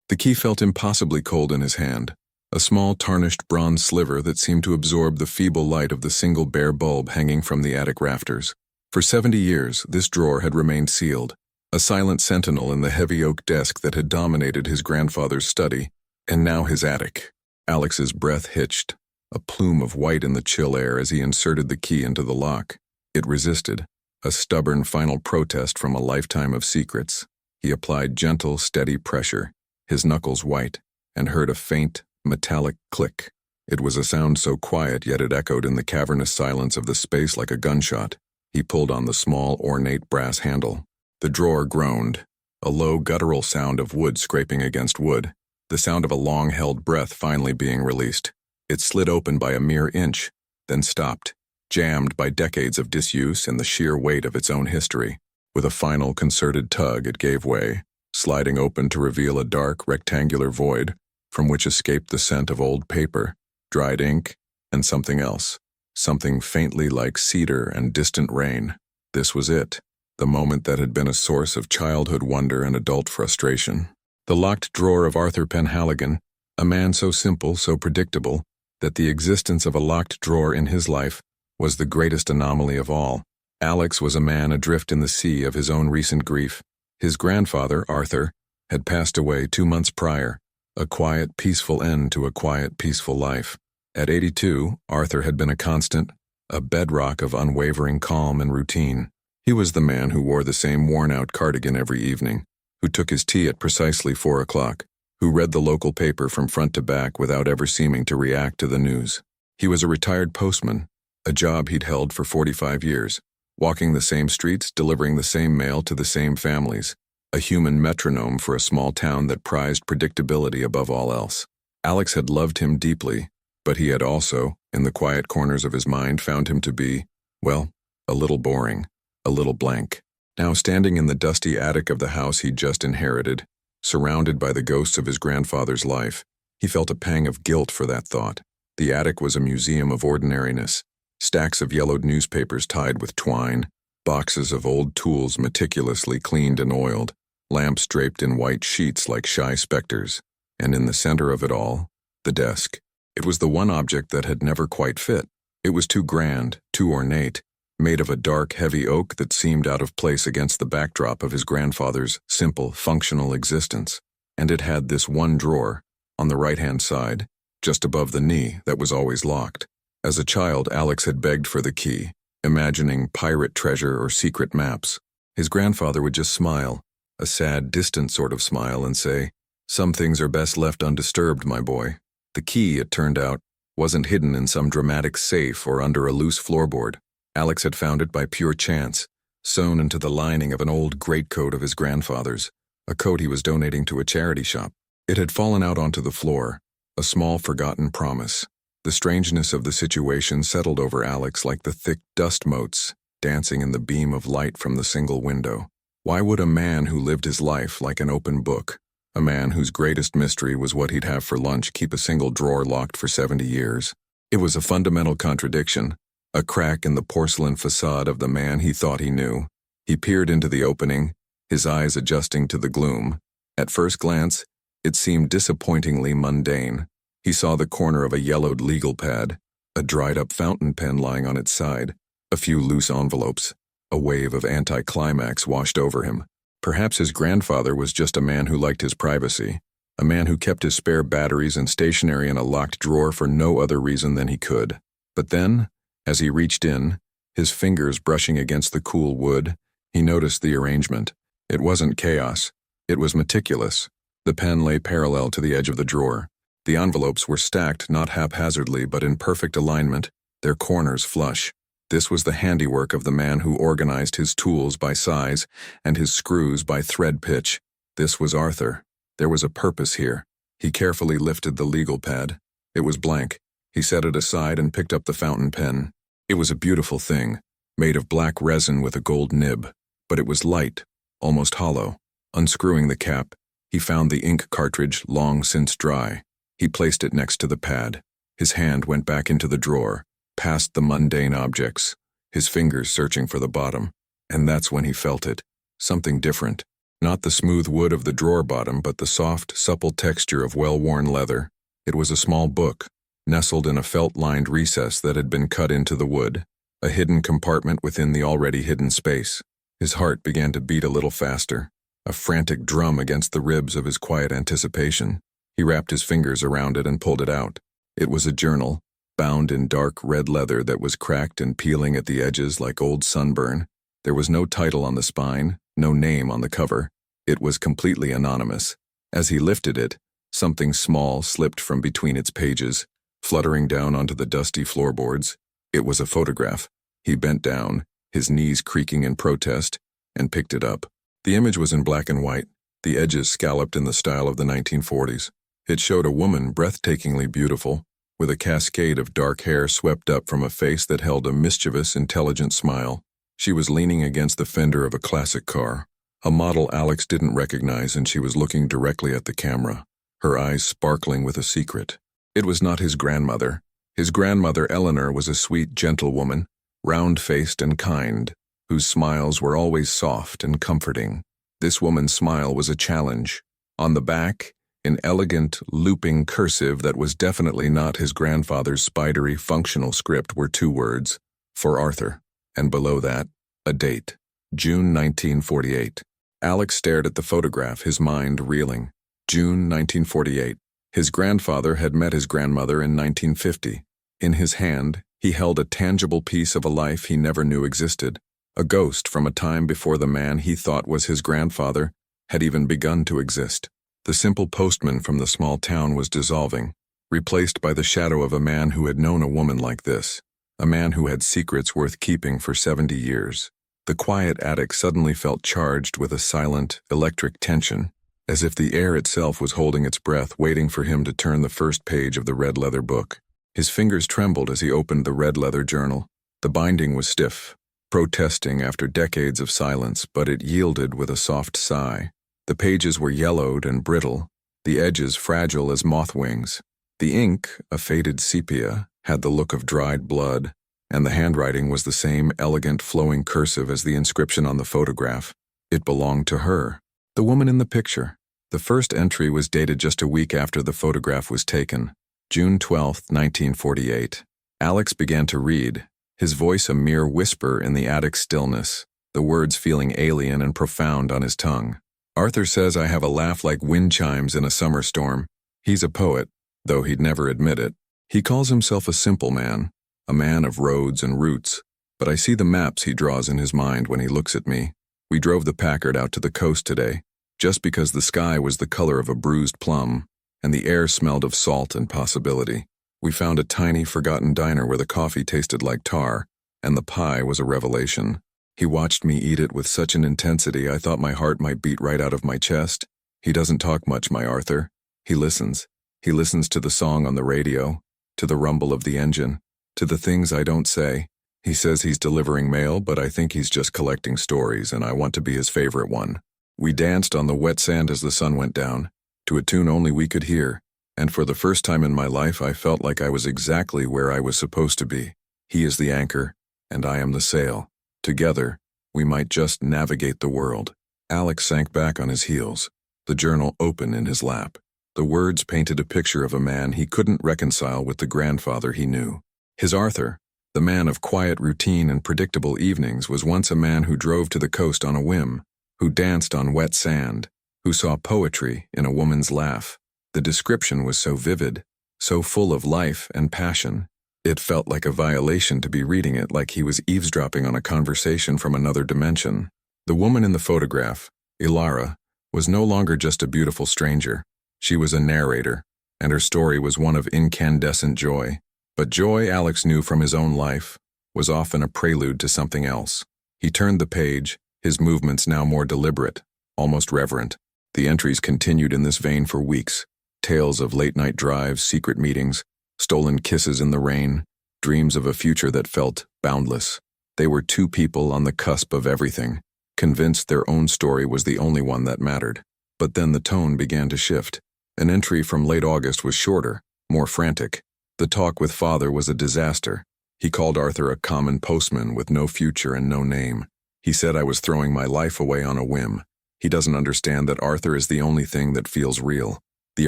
The key felt impossibly cold in his hand, a small tarnished bronze sliver that seemed to absorb the feeble light of the single bare bulb hanging from the attic rafters. For 70 years, this drawer had remained sealed, a silent sentinel in the heavy oak desk that had dominated his grandfather's study, and now his attic. Alex's breath hitched, a plume of white in the chill air as he inserted the key into the lock. It resisted, a stubborn final protest from a lifetime of secrets. He applied gentle, steady pressure, his knuckles white, and heard a faint, metallic click. It was a sound so quiet, yet it echoed in the cavernous silence of the space like a gunshot. He pulled on the small, ornate brass handle. The drawer groaned, a low, guttural sound of wood scraping against wood, the sound of a long-held breath finally being released. It slid open by a mere inch, then stopped, jammed by decades of disuse and the sheer weight of its own history. With a final, concerted tug, it gave way, sliding open to reveal a dark, rectangular void from which escaped the scent of old paper, dried ink, and something else, something faintly like cedar and distant rain. This was it, the moment that had been a source of childhood wonder and adult frustration. The locked drawer of Arthur Penhaligon, a man so simple, so predictable, that the existence of a locked drawer in his life was the greatest anomaly of all. Alex was a man adrift in the sea of his own recent grief. His grandfather, Arthur, had passed away 2 months prior, a quiet, peaceful end to a quiet, peaceful life. At 82, Arthur had been a constant, a bedrock of unwavering calm and routine. He was the man who wore the same worn-out cardigan every evening, who took his tea at precisely 4 o'clock, who read the local paper from front to back without ever seeming to react to the news. He was a retired postman, a job he'd held for 45 years, walking the same streets, delivering the same mail to the same families, a human metronome for a small town that prized predictability above all else. Alex had loved him deeply, but he had also, in the quiet corners of his mind, found him to be, well, a little boring, a little blank. Now standing in the dusty attic of the house he'd just inherited, surrounded by the ghosts of his grandfather's life, he felt a pang of guilt for that thought. The attic was a museum of ordinariness, stacks of yellowed newspapers tied with twine, boxes of old tools meticulously cleaned and oiled, lamps draped in white sheets like shy specters, and in the center of it all, the desk. It was the one object that had never quite fit. It was too grand, too ornate, made of a dark, heavy oak that seemed out of place against the backdrop of his grandfather's simple, functional existence. And it had this one drawer, on the right-hand side, just above the knee, that was always locked. As a child, Alex had begged for the key, imagining pirate treasure or secret maps. His grandfather would just smile, a sad, distant sort of smile, and say, "Some things are best left undisturbed, my boy." The key, it turned out, wasn't hidden in some dramatic safe or under a loose floorboard. Alex had found it by pure chance, sewn into the lining of an old greatcoat of his grandfather's, a coat he was donating to a charity shop. It had fallen out onto the floor, a small forgotten promise. The strangeness of the situation settled over Alex like the thick dust motes dancing in the beam of light from the single window. Why would a man who lived his life like an open book, a man whose greatest mystery was what he'd have for lunch, keep a single drawer locked for 70 years? It was a fundamental contradiction, a crack in the porcelain facade of the man he thought he knew. He peered into the opening, his eyes adjusting to the gloom. At first glance, it seemed disappointingly mundane. He saw the corner of a yellowed legal pad, a dried-up fountain pen lying on its side, a few loose envelopes. A wave of anticlimax washed over him. Perhaps his grandfather was just a man who liked his privacy, a man who kept his spare batteries and stationery in a locked drawer for no other reason than he could. But then, as he reached in, his fingers brushing against the cool wood, he noticed the arrangement. It wasn't chaos. It was meticulous. The pen lay parallel to the edge of the drawer. The envelopes were stacked not haphazardly but in perfect alignment, their corners flush. This was the handiwork of the man who organized his tools by size and his screws by thread pitch. This was Arthur. There was a purpose here. He carefully lifted the legal pad. It was blank. He set it aside and picked up the fountain pen. It was a beautiful thing, made of black resin with a gold nib, but it was light, almost hollow. Unscrewing the cap, he found the ink cartridge long since dry. He placed it next to the pad. His hand went back into the drawer, past the mundane objects, his fingers searching for the bottom. And that's when he felt it. Something different. Not the smooth wood of the drawer bottom, but the soft, supple texture of well-worn leather. It was a small book, nestled in a felt-lined recess that had been cut into the wood, a hidden compartment within the already hidden space. His heart began to beat a little faster, a frantic drum against the ribs of his quiet anticipation. He wrapped his fingers around it and pulled it out. It was a journal, bound in dark red leather that was cracked and peeling at the edges like old sunburn. There was no title on the spine, no name on the cover. It was completely anonymous. As he lifted it, something small slipped from between its pages, fluttering down onto the dusty floorboards. It was a photograph. He bent down, his knees creaking in protest, and picked it up. The image was in black and white, the edges scalloped in the style of the 1940s. It showed a woman breathtakingly beautiful, with a cascade of dark hair swept up from a face that held a mischievous, intelligent smile. She was leaning against the fender of a classic car, a model Alex didn't recognize, and she was looking directly at the camera, her eyes sparkling with a secret. It was not his grandmother. His grandmother, Eleanor, was a sweet, gentle woman, round-faced and kind, whose smiles were always soft and comforting. This woman's smile was a challenge. On the back, in elegant, looping cursive that was definitely not his grandfather's spidery, functional script, were 2 words, "For Arthur," and below that, a date, June 1948. Alex stared at the photograph, his mind reeling. June 1948. His grandfather had met his grandmother in 1950. In his hand, he held a tangible piece of a life he never knew existed, a ghost from a time before the man he thought was his grandfather had even begun to exist. The simple postman from the small town was dissolving, replaced by the shadow of a man who had known a woman like this, a man who had secrets worth keeping for 70 years. The quiet attic suddenly felt charged with a silent, electric tension, as if the air itself was holding its breath, waiting for him to turn the first page of the red leather book. His fingers trembled as he opened the red leather journal. The binding was stiff, protesting after decades of silence, but it yielded with a soft sigh. The pages were yellowed and brittle, the edges fragile as moth wings. The ink, a faded sepia, had the look of dried blood, and the handwriting was the same elegant flowing cursive as the inscription on the photograph. It belonged to her, the woman in the picture. The first entry was dated just a week after the photograph was taken, June 12, 1948. Alex began to read, his voice a mere whisper in the attic stillness, the words feeling alien and profound on his tongue. Arthur says I have a laugh like wind chimes in a summer storm. He's a poet, though he'd never admit it. He calls himself a simple man, a man of roads and routes, but I see the maps he draws in his mind when he looks at me. We drove the Packard out to the coast today, just because the sky was the color of a bruised plum, and the air smelled of salt and possibility. We found a tiny, forgotten diner where the coffee tasted like tar, and the pie was a revelation. He watched me eat it with such an intensity I thought my heart might beat right out of my chest. He doesn't talk much, my Arthur. He listens. He listens to the song on the radio, to the rumble of the engine, to the things I don't say. He says he's delivering mail, but I think he's just collecting stories, and I want to be his favorite one. We danced on the wet sand as the sun went down, to a tune only we could hear, and for the first time in my life I felt like I was exactly where I was supposed to be. He is the anchor, and I am the sail. Together, we might just navigate the world. Alex sank back on his heels, the journal open in his lap. The words painted a picture of a man he couldn't reconcile with the grandfather he knew. His Arthur, the man of quiet routine and predictable evenings, was once a man who drove to the coast on a whim, who danced on wet sand, who saw poetry in a woman's laugh. The description was so vivid, so full of life and passion. It felt like a violation to be reading it, like he was eavesdropping on a conversation from another dimension. The woman in the photograph, Ilara, was no longer just a beautiful stranger. She was a narrator, and her story was one of incandescent joy. But joy, Alex knew from his own life, was often a prelude to something else. He turned the page, his movements now more deliberate, almost reverent. The entries continued in this vein for weeks. Tales of late-night drives, secret meetings, stolen kisses in the rain, dreams of a future that felt boundless. They were 2 people on the cusp of everything, convinced their own story was the only one that mattered. But then the tone began to shift. An entry from late August was shorter, more frantic. The talk with father was a disaster. He called Arthur a common postman with no future and no name. He said I was throwing my life away on a whim. He doesn't understand that Arthur is the only thing that feels real. The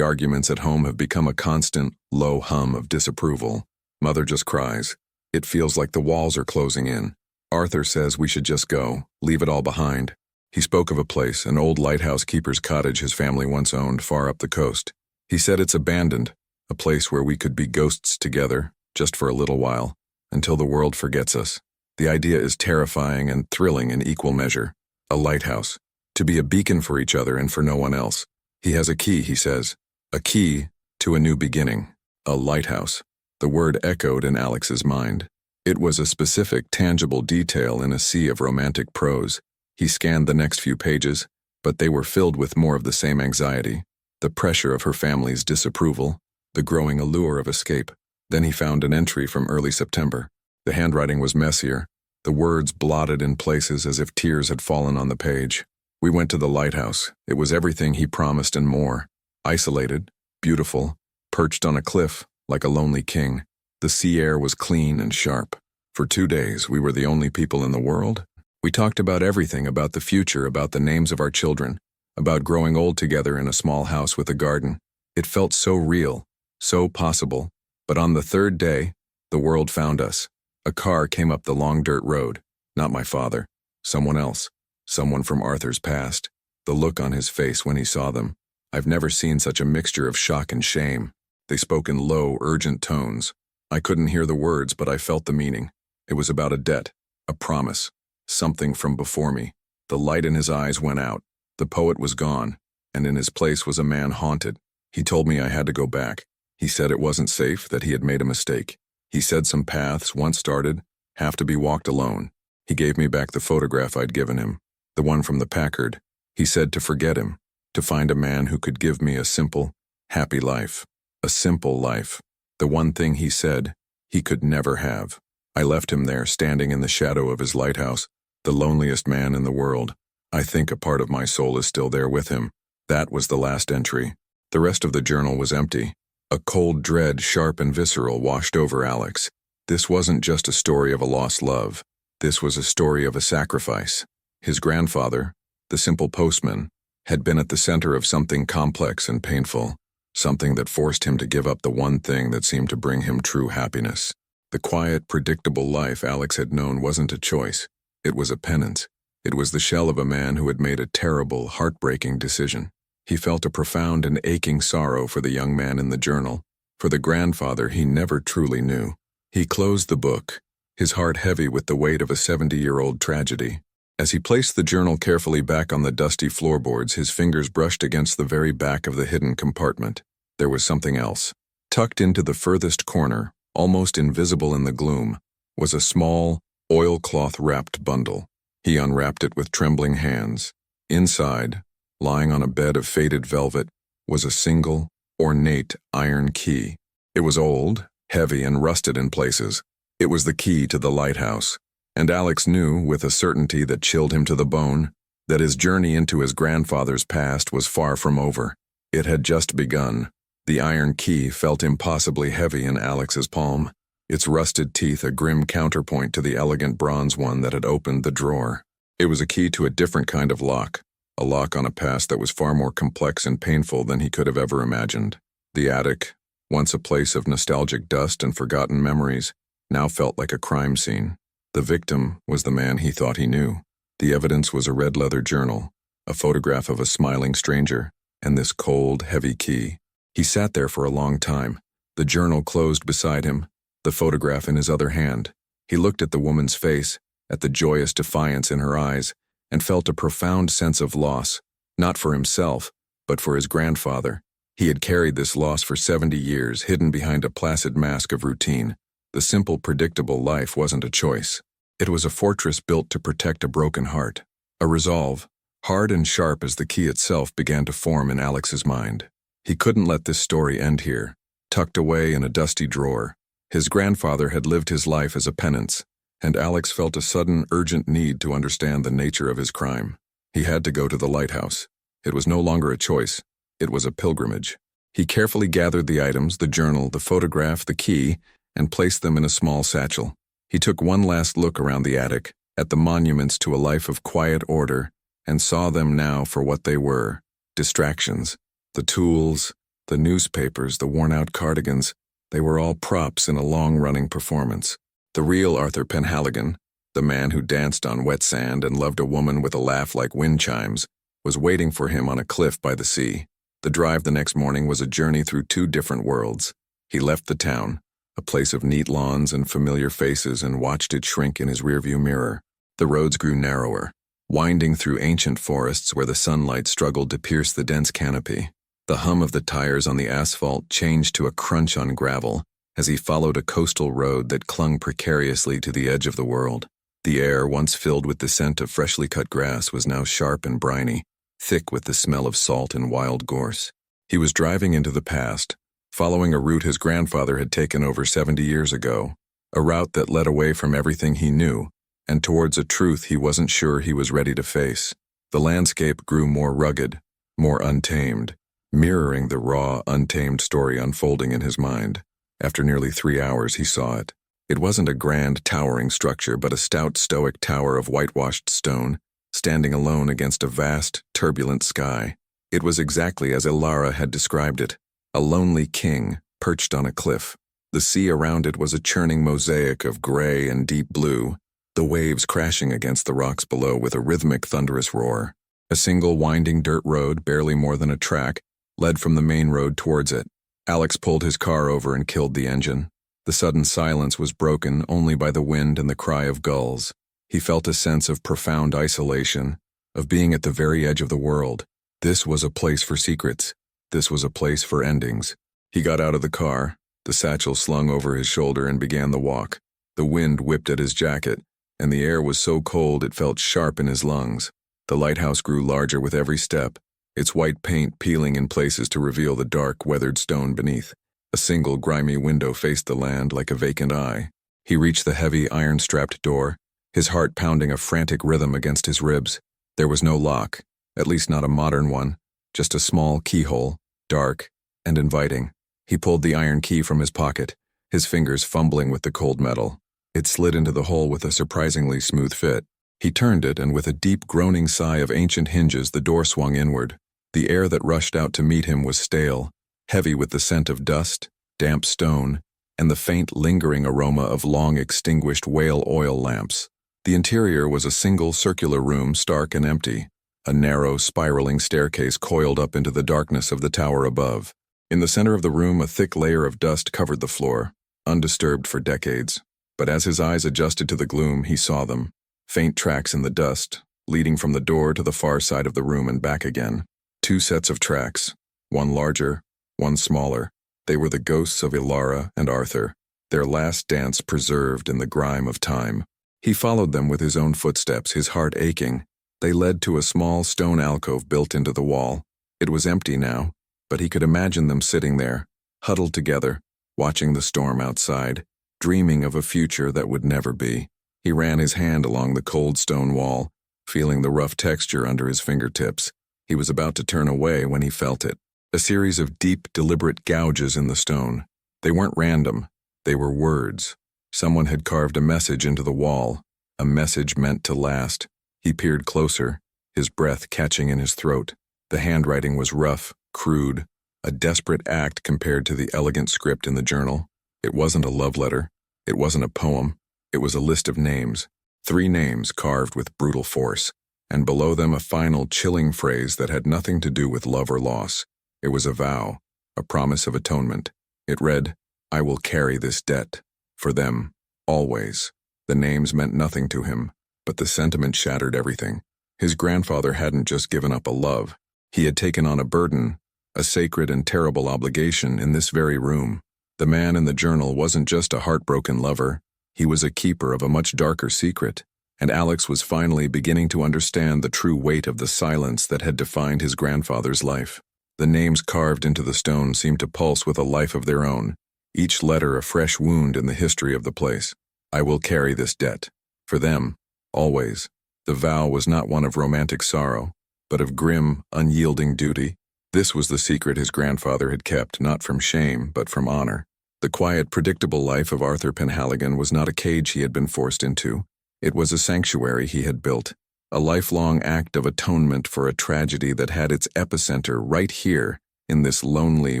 arguments at home have become a constant, low hum of disapproval. Mother just cries. It feels like the walls are closing in. Arthur says we should just go, leave it all behind. He spoke of a place, an old lighthouse keeper's cottage his family once owned far up the coast. He said it's abandoned, a place where we could be ghosts together, just for a little while, until the world forgets us. The idea is terrifying and thrilling in equal measure. A lighthouse, to be a beacon for each other and for no one else. He has a key, he says. A key to a new beginning. A lighthouse. The word echoed in Alex's mind. It was a specific, tangible detail in a sea of romantic prose. He scanned the next few pages, but they were filled with more of the same anxiety. The pressure of her family's disapproval, the growing allure of escape. Then he found an entry from early September. The handwriting was messier, the words blotted in places as if tears had fallen on the page. We went to the lighthouse. It was everything he promised and more. Isolated, beautiful, perched on a cliff like a lonely king. The sea air was clean and sharp. For 2 days, we were the only people in the world. We talked about everything, about the future, about the names of our children, about growing old together in a small house with a garden. It felt so real, so possible. But on the 3rd day, the world found us. A car came up the long dirt road. Not my father. Someone else. Someone from Arthur's past. The look on his face when he saw them. I've never seen such a mixture of shock and shame. They spoke in low, urgent tones. I couldn't hear the words, but I felt the meaning. It was about a debt, a promise, something from before me. The light in his eyes went out. The poet was gone, and in his place was a man haunted. He told me I had to go back. He said it wasn't safe, that he had made a mistake. He said some paths, once started, have to be walked alone. He gave me back the photograph I'd given him, the one from the Packard. He said to forget him, to find a man who could give me a simple, happy life. A simple life. The one thing he said he could never have. I left him there, standing in the shadow of his lighthouse, the loneliest man in the world. I think a part of my soul is still there with him. That was the last entry. The rest of the journal was empty. A cold dread, sharp and visceral, washed over Alex. This wasn't just a story of a lost love. This was a story of a sacrifice. His grandfather, the simple postman, had been at the center of something complex and painful. Something that forced him to give up the one thing that seemed to bring him true happiness. The quiet, predictable life Alex had known wasn't a choice. It was a penance. It was the shell of a man who had made a terrible, heartbreaking decision. He felt a profound and aching sorrow for the young man in the journal, for the grandfather he never truly knew. He closed the book, his heart heavy with the weight of a 70-year-old tragedy. As he placed the journal carefully back on the dusty floorboards, his fingers brushed against the very back of the hidden compartment. There was something else. Tucked into the furthest corner, almost invisible in the gloom, was a small, oilcloth-wrapped bundle. He unwrapped it with trembling hands. Inside, lying on a bed of faded velvet, was a single, ornate iron key. It was old, heavy, and rusted in places. It was the key to the lighthouse. And Alex knew, with a certainty that chilled him to the bone, that his journey into his grandfather's past was far from over. It had just begun. The iron key felt impossibly heavy in Alex's palm, its rusted teeth a grim counterpoint to the elegant bronze one that had opened the drawer. It was a key to a different kind of lock, a lock on a past that was far more complex and painful than he could have ever imagined. The attic, once a place of nostalgic dust and forgotten memories, now felt like a crime scene. The victim was the man he thought he knew. The evidence was a red leather journal, a photograph of a smiling stranger, and this cold, heavy key. He sat there for a long time, the journal closed beside him, the photograph in his other hand. He looked at the woman's face, at the joyous defiance in her eyes, and felt a profound sense of loss, not for himself, but for his grandfather. He had carried this loss for 70 years, hidden behind a placid mask of routine. The simple, predictable life wasn't a choice. It was a fortress built to protect a broken heart. A resolve, hard and sharp as the key itself, began to form in Alex's mind. He couldn't let this story end here, tucked away in a dusty drawer. His grandfather had lived his life as a penance, and Alex felt a sudden, urgent need to understand the nature of his crime. He had to go to the lighthouse. It was no longer a choice. It was a pilgrimage. He carefully gathered the items, the journal, the photograph, the key, and placed them in a small satchel. He took one last look around the attic, at the monuments to a life of quiet order and saw them now for what they were: distractions. The tools, the newspapers, the worn-out cardigans, they were all props in a long-running performance. The real Arthur Penhaligon, the man who danced on wet sand and loved a woman with a laugh like wind chimes, was waiting for him on a cliff by the sea. The drive the next morning was a journey through two different worlds. He left the town, a place of neat lawns and familiar faces, and watched it shrink in his rearview mirror. The roads grew narrower, winding through ancient forests where the sunlight struggled to pierce the dense canopy. The hum of the tires on the asphalt changed to a crunch on gravel as he followed a coastal road that clung precariously to the edge of the world. The air, once filled with the scent of freshly cut grass, was now sharp and briny, thick with the smell of salt and wild gorse. He was driving into the past, following a route his grandfather had taken over 70 years ago, a route that led away from everything he knew, and towards a truth he wasn't sure he was ready to face. The landscape grew more rugged, more untamed, mirroring the raw, untamed story unfolding in his mind. After nearly 3 hours, he saw it. It wasn't a grand, towering structure, but a stout, stoic tower of whitewashed stone, standing alone against a vast, turbulent sky. It was exactly as Ilara had described it, a lonely king perched on a cliff. The sea around it was a churning mosaic of gray and deep blue, the waves crashing against the rocks below with a rhythmic, thunderous roar. A single winding dirt road, barely more than a track, led from the main road towards it. Alex pulled his car over and killed the engine. The sudden silence was broken only by the wind and the cry of gulls. He felt a sense of profound isolation, of being at the very edge of the world. This was a place for secrets. This was a place for endings. He got out of the car, the satchel slung over his shoulder, and began the walk. The wind whipped at his jacket, and the air was so cold it felt sharp in his lungs. The lighthouse grew larger with every step, its white paint peeling in places to reveal the dark, weathered stone beneath. A single grimy window faced the land like a vacant eye. He reached the heavy, iron-strapped door, his heart pounding a frantic rhythm against his ribs. There was no lock, at least not a modern one, just a small keyhole, dark and inviting. He pulled the iron key from his pocket, his fingers fumbling with the cold metal. It slid into the hole with a surprisingly smooth fit. He turned it, and with a deep, groaning sigh of ancient hinges, the door swung inward. The air that rushed out to meet him was stale, heavy with the scent of dust, damp stone, and the faint, lingering aroma of long-extinguished whale oil lamps. The interior was a single circular room, stark and empty, a narrow, spiraling staircase coiled up into the darkness of the tower above. In the center of the room, a thick layer of dust covered the floor, undisturbed for decades. But as his eyes adjusted to the gloom, he saw them, faint tracks in the dust, leading from the door to the far side of the room and back again. 2 sets of tracks, one larger, one smaller. They were the ghosts of Ilara and Arthur, their last dance preserved in the grime of time. He followed them with his own footsteps, his heart aching. They led to a small stone alcove built into the wall. It was empty now, but he could imagine them sitting there, huddled together, watching the storm outside, dreaming of a future that would never be. He ran his hand along the cold stone wall, feeling the rough texture under his fingertips. He was about to turn away when he felt it. A series of deep, deliberate gouges in the stone. They weren't random. They were words. Someone had carved a message into the wall, a message meant to last. He peered closer, his breath catching in his throat. The handwriting was rough, crude, a desperate act compared to the elegant script in the journal. It wasn't a love letter. It wasn't a poem. It was a list of names, 3 names carved with brutal force, and below them a final, chilling phrase that had nothing to do with love or loss. It was a vow, a promise of atonement. It read, "I will carry this debt. For them, always." The names meant nothing to him, but the sentiment shattered everything. His grandfather hadn't just given up a love. He had taken on a burden, a sacred and terrible obligation in this very room. The man in the journal wasn't just a heartbroken lover. He was a keeper of a much darker secret, and Alex was finally beginning to understand the true weight of the silence that had defined his grandfather's life. The names carved into the stone seemed to pulse with a life of their own, each letter a fresh wound in the history of the place. I will carry this debt. For them, always. The vow was not one of romantic sorrow, but of grim, unyielding duty. This was the secret his grandfather had kept, not from shame, but from honor. The quiet, predictable life of Arthur Penhaligon was not a cage he had been forced into. It was a sanctuary he had built, a lifelong act of atonement for a tragedy that had its epicenter right here in this lonely,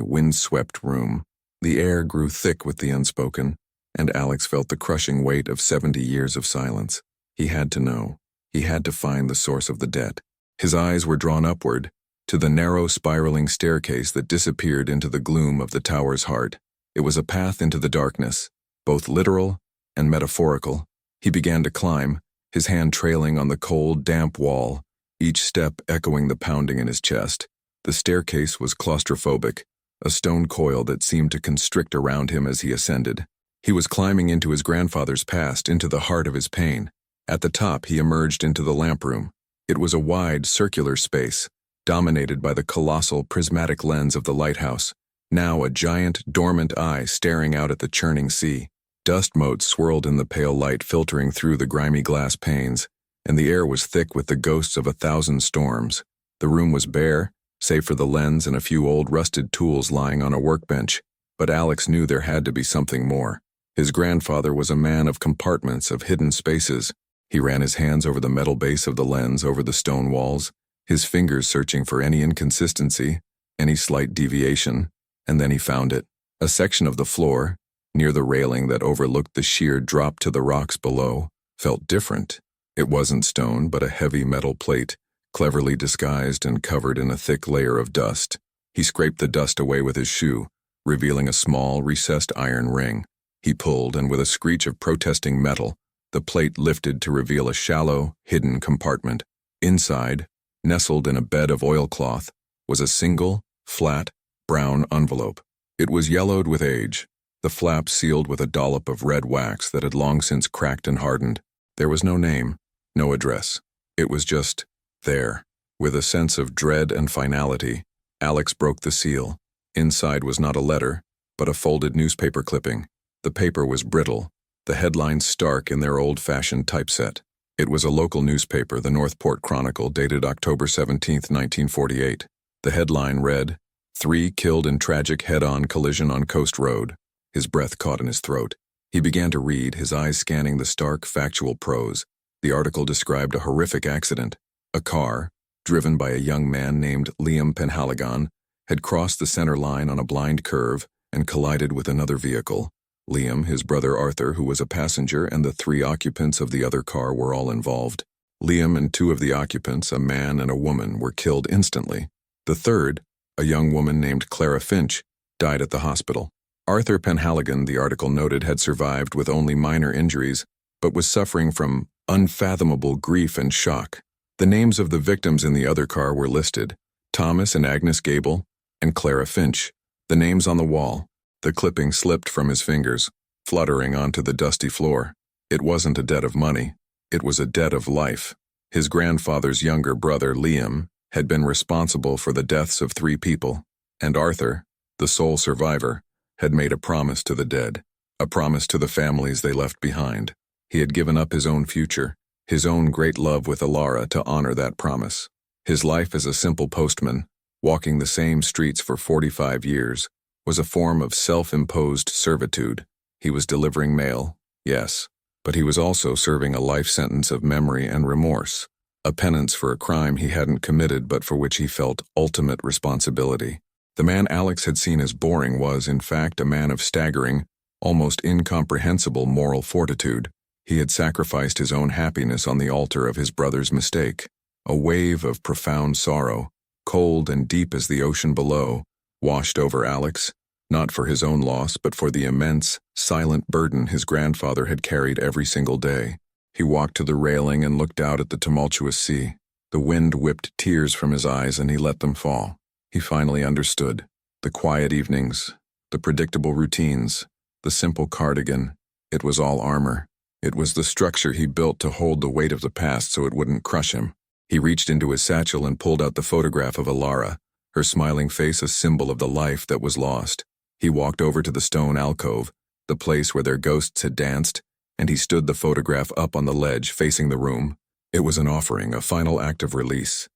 windswept room. The air grew thick with the unspoken, and Alex felt the crushing weight of 70 years of silence. He had to know. He had to find the source of the debt. His eyes were drawn upward, to the narrow, spiraling staircase that disappeared into the gloom of the tower's heart. It was a path into the darkness, both literal and metaphorical. He began to climb, his hand trailing on the cold, damp wall, each step echoing the pounding in his chest. The staircase was claustrophobic, a stone coil that seemed to constrict around him as he ascended. He was climbing into his grandfather's past, into the heart of his pain. At the top, he emerged into the lamp room. It was a wide, circular space, dominated by the colossal prismatic lens of the lighthouse, now a giant, dormant eye staring out at the churning sea. Dust motes swirled in the pale light filtering through the grimy glass panes, and the air was thick with the ghosts of 1,000 storms. The room was bare, save for the lens and a few old rusted tools lying on a workbench, but Alex knew there had to be something more. His grandfather was a man of compartments, of hidden spaces. He ran his hands over the metal base of the lens, over the stone walls, his fingers searching for any inconsistency, any slight deviation, and then he found it. A section of the floor, near the railing that overlooked the sheer drop to the rocks below, felt different. It wasn't stone, but a heavy metal plate, cleverly disguised and covered in a thick layer of dust. He scraped the dust away with his shoe, revealing a small, recessed iron ring. He pulled, and with a screech of protesting metal, the plate lifted to reveal a shallow, hidden compartment. Inside, nestled in a bed of oilcloth, was a single, flat, brown envelope. It was yellowed with age, the flap sealed with a dollop of red wax that had long since cracked and hardened. There was no name, no address. It was just there. With a sense of dread and finality, Alex broke the seal. Inside was not a letter, but a folded newspaper clipping. The paper was brittle, the headlines stark in their old-fashioned typeset. It was a local newspaper, the Northport Chronicle, dated October 17, 1948. The headline read, "3 killed in tragic head-on collision on Coast Road." His breath caught in his throat. He began to read, his eyes scanning the stark, factual prose. The article described a horrific accident. A car, driven by a young man named Liam Penhaligon, had crossed the center line on a blind curve and collided with another vehicle. Liam, his brother Arthur, who was a passenger, and the 3 occupants of the other car were all involved. Liam and 2 of the occupants, a man and a woman, were killed instantly. The third, a young woman named Clara Finch, died at the hospital. Arthur Penhaligon, the article noted, had survived with only minor injuries, but was suffering from unfathomable grief and shock. The names of the victims in the other car were listed: Thomas and Agnes Gable, and Clara Finch. The names on the wall. The clipping slipped from his fingers, fluttering onto the dusty floor. It wasn't a debt of money. It was a debt of life. His grandfather's younger brother, Liam, had been responsible for the deaths of 3 people, and Arthur, the sole survivor, had made a promise to the dead, a promise to the families they left behind. He had given up his own future, his own great love with Alara, to honor that promise. His life as a simple postman, walking the same streets for 45 years, was a form of self-imposed servitude. He was delivering mail, yes, but he was also serving a life sentence of memory and remorse, a penance for a crime he hadn't committed but for which he felt ultimate responsibility. The man Alex had seen as boring was, in fact, a man of staggering, almost incomprehensible moral fortitude. He had sacrificed his own happiness on the altar of his brother's mistake. A wave of profound sorrow, cold and deep as the ocean below, washed over Alex, not for his own loss, but for the immense, silent burden his grandfather had carried every single day. He walked to the railing and looked out at the tumultuous sea. The wind whipped tears from his eyes, and he let them fall. He finally understood. The quiet evenings, the predictable routines, the simple cardigan, it was all armor. It was the structure he built to hold the weight of the past so it wouldn't crush him. He reached into his satchel and pulled out the photograph of Alara, her smiling face a symbol of the life that was lost. He walked over to the stone alcove, the place where their ghosts had danced, and he stood the photograph up on the ledge facing the room. It was an offering, a final act of release.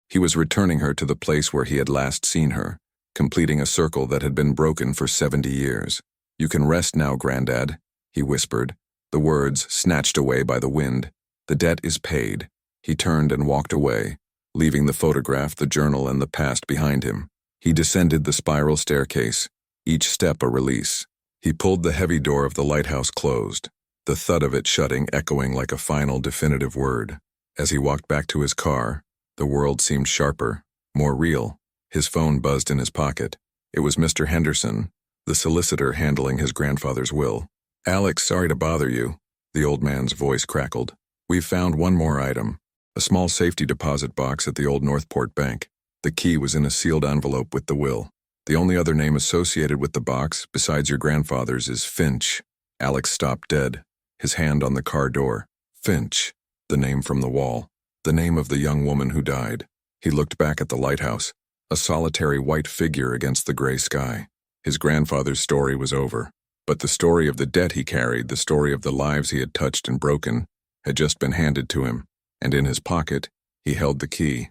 He was returning her to the place where he had last seen her, completing a circle that had been broken for 70 years. "You can rest now, Granddad," he whispered, the words snatched away by the wind. "The debt is paid. He turned and walked away, leaving the photograph, the journal, and the past behind him. He descended the spiral staircase, each step a release. He pulled the heavy door of the lighthouse closed, the thud of it shutting echoing like a final definitive word. As he walked back to his car, the world seemed sharper, more real. His phone buzzed in his pocket. It was Mr. Henderson, the solicitor handling his grandfather's will. "Alex, sorry to bother you," the old man's voice crackled. "We've found one more item, a small safety deposit box at the old Northport Bank. The key was in a sealed envelope with the will. The only other name associated with the box, besides your grandfather's, is Finch." Alex stopped dead, his hand on the car door. Finch, the name from the wall, the name of the young woman who died. He looked back at the lighthouse, a solitary white figure against the gray sky. His grandfather's story was over, but the story of the debt he carried, the story of the lives he had touched and broken, had just been handed to him, and in his pocket, he held the key.